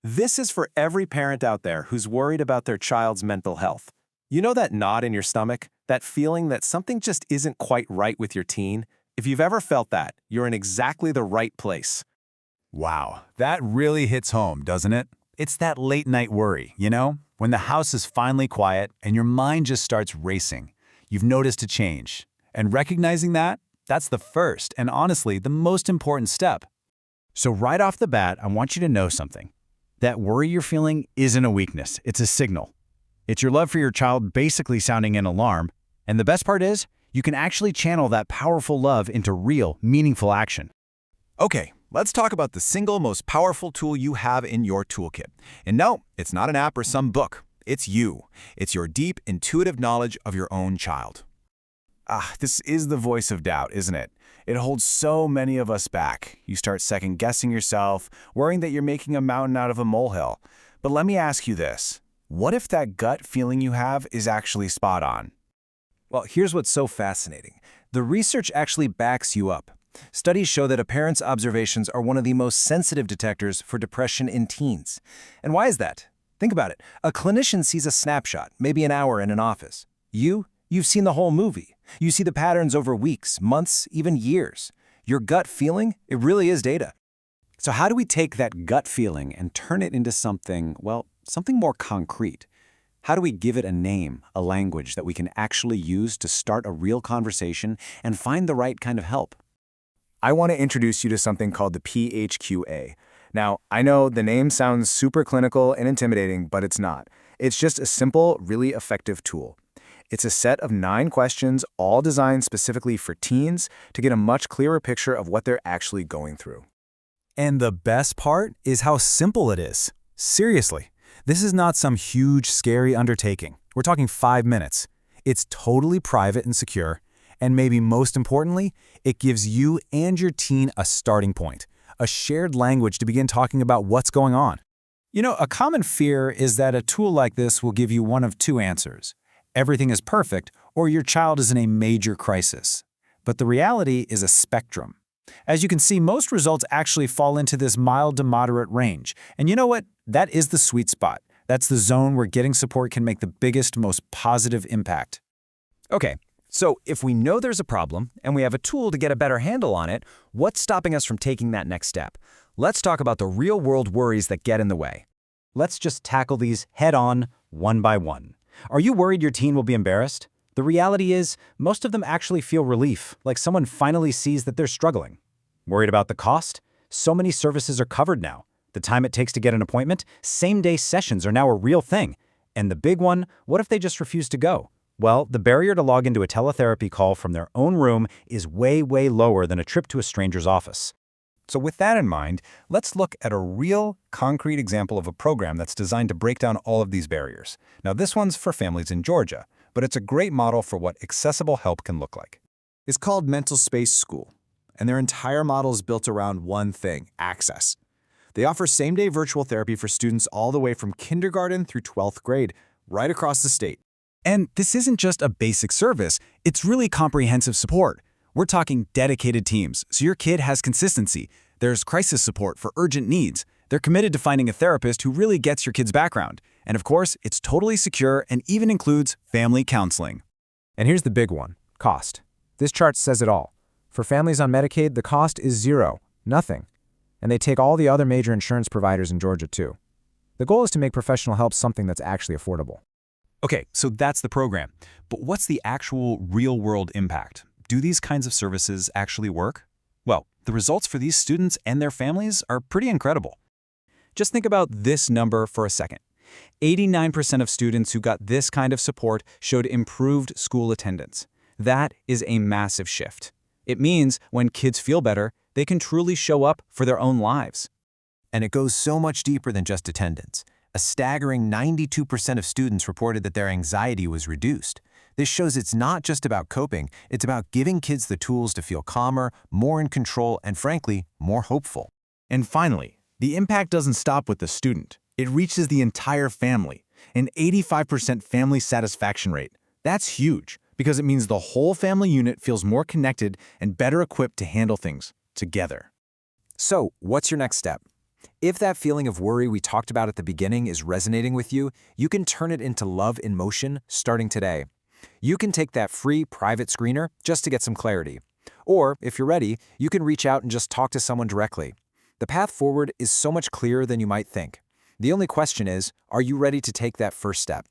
This is for every parent out there who's worried about their child's mental health. You know that knot in your stomach? That feeling that something just isn't quite right with your teen? If you've ever felt that, you're in exactly the right place. Wow, that really hits home, doesn't it? It's that late-night worry, when the house is finally quiet and your mind just starts racing. You've noticed a change. And recognizing that, that's the first and honestly the most important step. So right off the bat, I want you to know something. That worry you're feeling isn't a weakness, it's a signal. It's your love for your child basically sounding an alarm, and the best part is, you can actually channel that powerful love into real, meaningful action. Okay, let's talk about the single most powerful tool you have in your toolkit. And no, it's not an app or some book. It's you. It's your deep, intuitive knowledge of your own child. This is the voice of doubt, isn't it? It holds so many of us back. You start second-guessing yourself, worrying that you're making a mountain out of a molehill. But let me ask you this. What if that gut feeling you have is actually spot on? Well, here's what's so fascinating. The research actually backs you up. Studies show that a parent's observations are one of the most sensitive detectors for depression in teens. And why is that? Think about it. A clinician sees a snapshot, maybe an hour in an office. You've seen the whole movie. You see the patterns over weeks, months, even years. Your gut feeling, it really is data. So how do we take that gut feeling and turn it into something more concrete? How do we give it a name, a language that we can actually use to start a real conversation and find the right kind of help? I want to introduce you to something called the PHQA. Now, I know the name sounds super clinical and intimidating, but it's not. It's just a simple, really effective tool. It's a set of 9 questions, all designed specifically for teens to get a much clearer picture of what they're actually going through. And the best part is how simple it is. Seriously, this is not some huge, scary undertaking. We're talking 5 minutes. It's totally private and secure, and maybe most importantly, it gives you and your teen a starting point, a shared language to begin talking about what's going on. A common fear is that a tool like this will give you one of 2 answers. Everything is perfect, or your child is in a major crisis. But the reality is a spectrum. As you can see, most results actually fall into this mild to moderate range. And you know what? That is the sweet spot. That's the zone where getting support can make the biggest, most positive impact. Okay, so if we know there's a problem and we have a tool to get a better handle on it, what's stopping us from taking that next step? Let's talk about the real-world worries that get in the way. Let's just tackle these head-on, one by one. Are you worried your teen will be embarrassed? The reality is, most of them actually feel relief, like someone finally sees that they're struggling. Worried about the cost? So many services are covered now. The time it takes to get an appointment, same-day sessions are now a real thing. And the big one, what if they just refuse to go? Well, the barrier to log into a tele-therapy call from their own room is way, way lower than a trip to a stranger's office. So with that in mind, let's look at a real, concrete example of a program that's designed to break down all of these barriers. Now, this one's for families in Georgia, but it's a great model for what accessible help can look like. It's called MentalSpace School, and their entire model is built around one thing: access. They offer same-day virtual therapy for students all the way from kindergarten through 12th grade, right across the state. And this isn't just a basic service, it's really comprehensive support. We're talking dedicated teams, so your kid has consistency. There's crisis support for urgent needs. They're committed to finding a therapist who really gets your kid's background. And of course, it's totally secure and even includes family counseling. And here's the big one: cost. This chart says it all. For families on Medicaid, the cost is zero, nothing. And they take all the other major insurance providers in Georgia too. The goal is to make professional help something that's actually affordable. Okay, so that's the program. But what's the actual real-world impact? Do these kinds of services actually work? Well, the results for these students and their families are pretty incredible. Just think about this number for a second. 89% of students who got this kind of support showed improved school attendance. That is a massive shift. It means when kids feel better, they can truly show up for their own lives. And it goes so much deeper than just attendance. A staggering 92% of students reported that their anxiety was reduced. This shows it's not just about coping, it's about giving kids the tools to feel calmer, more in control, and frankly, more hopeful. And finally, the impact doesn't stop with the student. It reaches the entire family, an 85% family satisfaction rate. That's huge, because it means the whole family unit feels more connected and better equipped to handle things together. So, what's your next step? If that feeling of worry we talked about at the beginning is resonating with you, you can turn it into love in motion starting today. You can take that free private screener just to get some clarity. Or, if you're ready, you can reach out and just talk to someone directly. The path forward is so much clearer than you might think. The only question is, are you ready to take that first step?